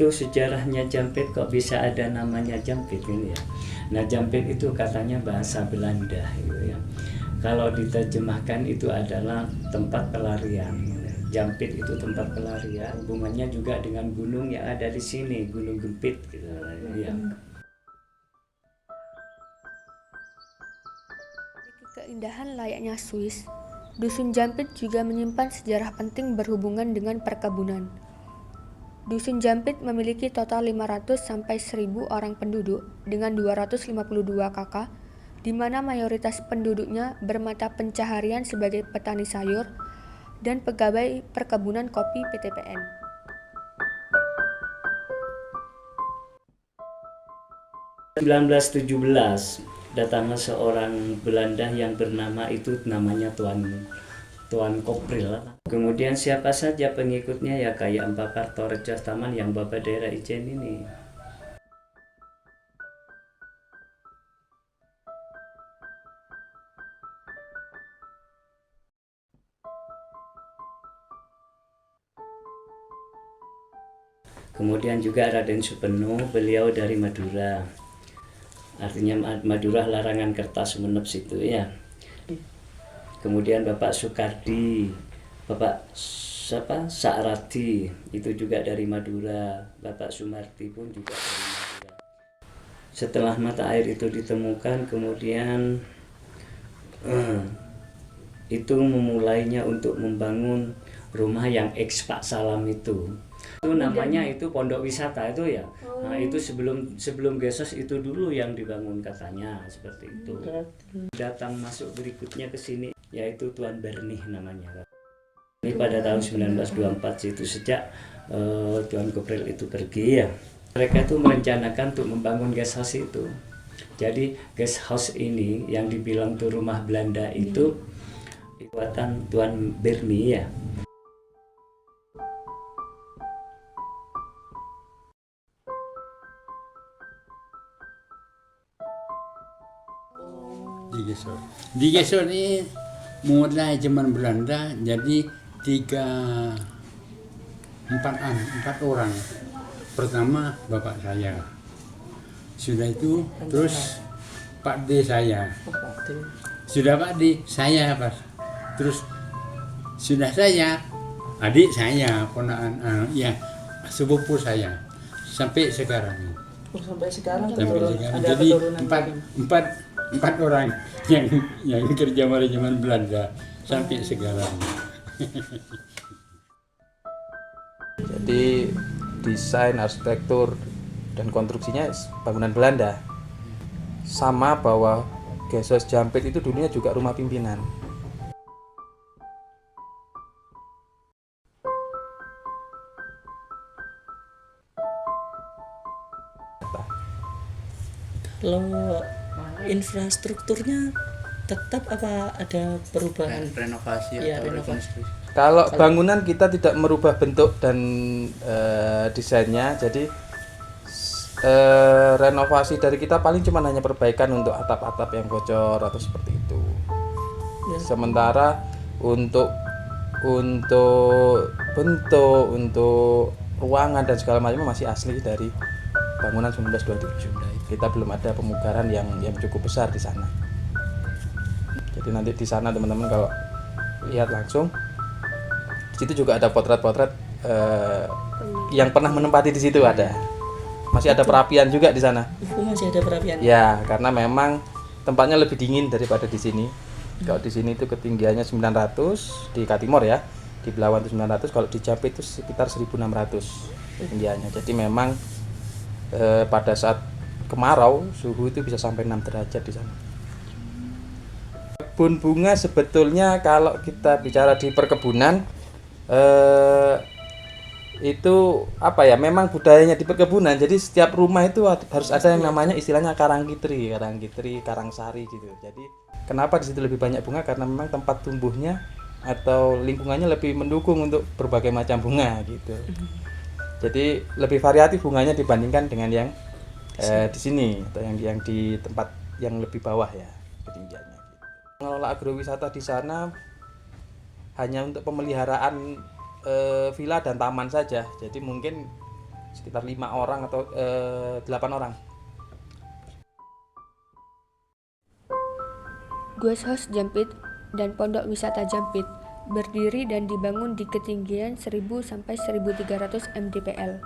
Itu sejarahnya jampit kok bisa ada namanya jampit ini ya. Nah, jampit itu katanya bahasa Belanda gitu ya. Kalau diterjemahkan itu adalah tempat pelarian. Jampit itu tempat pelarian. Hubungannya juga dengan gunung yang ada di sini, Gunung Gempit gitu ya. Keindahan layaknya Swiss, Dusun Jampit juga menyimpan sejarah penting berhubungan dengan perkebunan. Dusun Jampit memiliki total 500 sampai 1000 orang penduduk dengan 252 kakak, di mana mayoritas penduduknya bermata pencaharian sebagai petani sayur dan pegawai perkebunan kopi PTPN. Tahun 1917 datanglah seorang Belanda yang bernama itu namanya Tuan Kopril. Kemudian siapa saja pengikutnya ya kayak Mbak Partorejo Taman yang Bapak daerah Ijen ini. Kemudian juga Raden Supeno, beliau dari Madura. Artinya Madura larangan kertas Sumenep situ ya. Kemudian Bapak Soekardi, Bapak Saarati itu juga dari Madura, Bapak Sumarti pun juga dari Madura. Setelah mata air itu ditemukan, kemudian itu memulainya untuk membangun rumah yang ex Pak Salam itu namanya itu Pondok Wisata itu ya. Nah, itu sebelum Gesos itu dulu yang dibangun katanya seperti itu. Datang masuk berikutnya ke sini yaitu Tuan Bernih namanya. Ini pada tahun 1924 itu sejak Tuan Kopril itu pergi ya. Mereka itu merencanakan untuk membangun guest house itu. Jadi guest house ini yang dibilang tuh rumah Belanda itu buatan Tuan Bernie ya. Di Gesor ini mulai zaman Belanda jadi empat orang. Pertama bapak saya, sudah itu terus Pak D saya, sudah Pak D saya pas, terus sudah saya, adik saya, ponakan, ya sepupu saya sampai sekarang. Sampai sekarang Jadi empat orang yang kerja pada zaman Belanda sampai sekarang. Jadi desain, arsitektur, dan konstruksinya bangunan Belanda. Sama bahwa Gesos Jampit itu dulunya juga rumah pimpinan. Kalau infrastrukturnya tetap apa ada perubahan? Renovasi Ya, atau renovasi. rekonstruksi. Kalau bangunan kita tidak merubah bentuk dan desainnya, jadi renovasi dari kita paling cuma hanya perbaikan untuk atap-atap yang bocor atau seperti itu. Ya. Sementara untuk bentuk, untuk ruangan dan segala macam masih asli dari bangunan 1927. Kita belum ada pemugaran yang cukup besar di sana. Jadi nanti di sana teman-teman kalau lihat langsung, di situ juga ada potret-potret yang pernah menempati di situ ada. Masih ada perapian juga di sana. Masih ada perapian. Ya, karena memang tempatnya lebih dingin daripada di sini. Kalau di sini itu ketinggiannya 900 di Katimor ya. Di Belawan itu 900, kalau di Jampit itu sekitar 1600 ketinggiannya. Jadi memang pada saat kemarau suhu itu bisa sampai 6 derajat di sana. Kebun bunga sebetulnya kalau kita bicara di perkebunan itu apa ya, memang budayanya di perkebunan. Jadi setiap rumah itu harus ada yang namanya istilahnya karangkitri, karangsari gitu. Jadi kenapa di situ lebih banyak bunga, karena memang tempat tumbuhnya atau lingkungannya lebih mendukung untuk berbagai macam bunga gitu. Jadi lebih variatif bunganya dibandingkan dengan yang di sini atau yang di tempat yang lebih bawah ya ketinggiannya. Mengelola agrowisata di sana hanya untuk pemeliharaan villa dan taman saja. Jadi mungkin sekitar 5 orang atau 8 orang. Guest House Jampit dan Pondok Wisata Jampit berdiri dan dibangun di ketinggian 1000 sampai 1300 mdpl.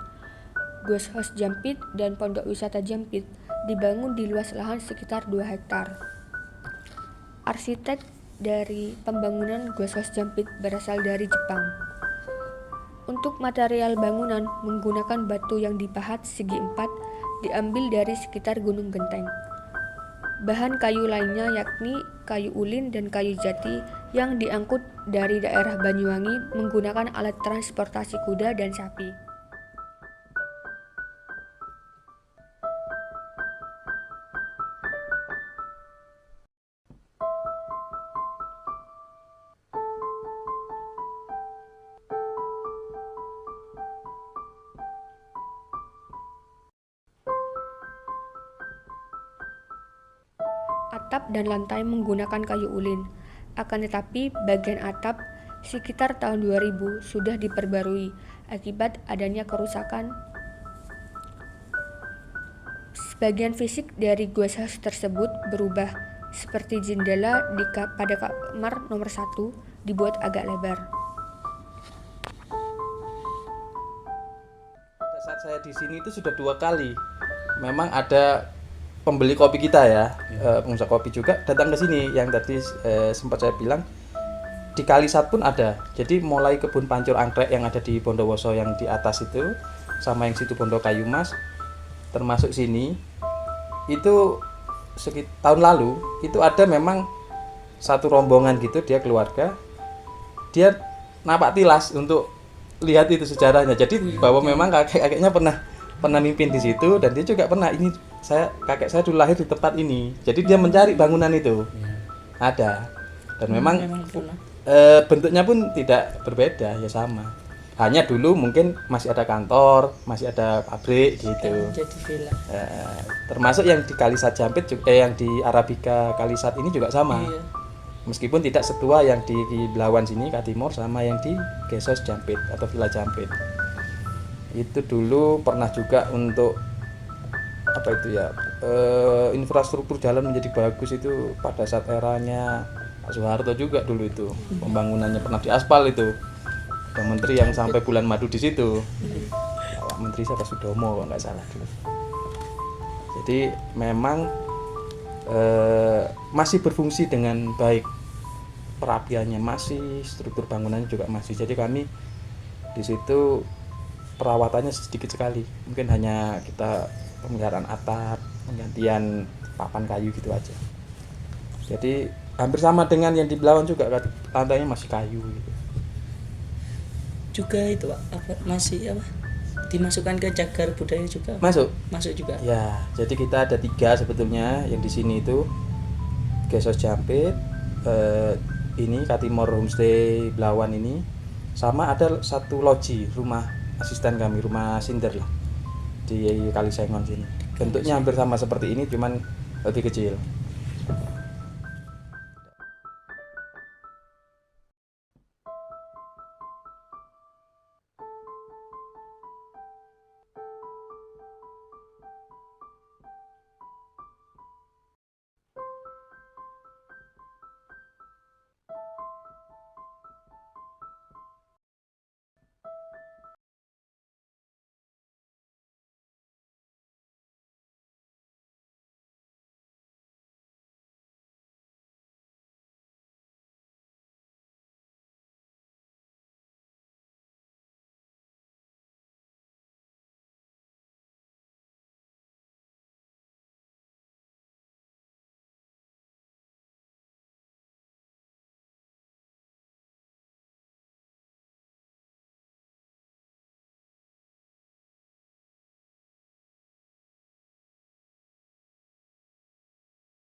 Guest House Jampit dan Pondok Wisata Jampit dibangun di luas lahan sekitar 2 hektar. Arsitek dari pembangunan Guest House Jampit berasal dari Jepang. Untuk material bangunan menggunakan batu yang dipahat segi 4 diambil dari sekitar Gunung Genteng. Bahan kayu lainnya yakni kayu ulin dan kayu jati yang diangkut dari daerah Banyuwangi menggunakan alat transportasi kuda dan sapi. Atap dan lantai menggunakan kayu ulin. Akan tetapi bagian atap sekitar tahun 2000 sudah diperbarui akibat adanya kerusakan. Sebagian fisik dari guest house tersebut berubah, seperti jendela pada kamar nomor 1 dibuat agak lebar. Pada saat saya di sini itu sudah 2 kali. Memang ada pembeli kopi kita ya, pengusaha kopi juga datang ke sini. Yang tadi sempat saya bilang di Kalisat pun ada. Jadi mulai kebun pancur anggrek yang ada di Bondowoso yang di atas itu, sama yang situ Bondo Kayu Mas, termasuk sini, itu tahun lalu itu ada memang satu rombongan gitu, dia keluarga, dia napak tilas untuk lihat itu sejarahnya. Jadi bahwa memang kakeknya pernah mimpin di situ, dan dia juga pernah kakek saya dulu lahir di tempat ini. Jadi dia mencari bangunan itu ada, dan memang bentuknya pun tidak berbeda, ya sama. Hanya dulu mungkin masih ada kantor, masih ada pabrik gitu. Jadi villa. Termasuk yang di Kalisat Jampit yang di Arabica Kalisat ini juga sama. Iya. Meskipun tidak setua yang di Belawan sini Katimor sama yang di Guest House Jampit atau Villa Jampit. Itu dulu pernah juga untuk apa itu ya, infrastruktur jalan menjadi bagus itu pada saat eranya Pak Soeharto juga dulu itu. Pembangunannya pernah diaspal itu. Ada menteri yang sampai bulan madu di situ. Pak Menteri siapa, Sudomo kalau nggak salah dulu. Jadi memang masih berfungsi dengan baik. Perapiannya masih, struktur bangunannya juga masih. Jadi kami di situ perawatannya sedikit sekali. Mungkin hanya kita pemeliharaan atap, penggantian papan kayu gitu aja. Jadi hampir sama dengan yang di Belawan juga, lantainya masih kayu gitu. Juga itu masih dimasukkan ke cagar budaya juga. Masuk juga. Ya, jadi kita ada 3 sebetulnya yang di sini itu Guest House Jampit, ini Katimor Homestay Belawan ini, sama ada satu loji, rumah asisten kami, rumah Sinder lah di Kalisengon sini. Bentuknya hampir sama seperti ini, cuman lebih kecil.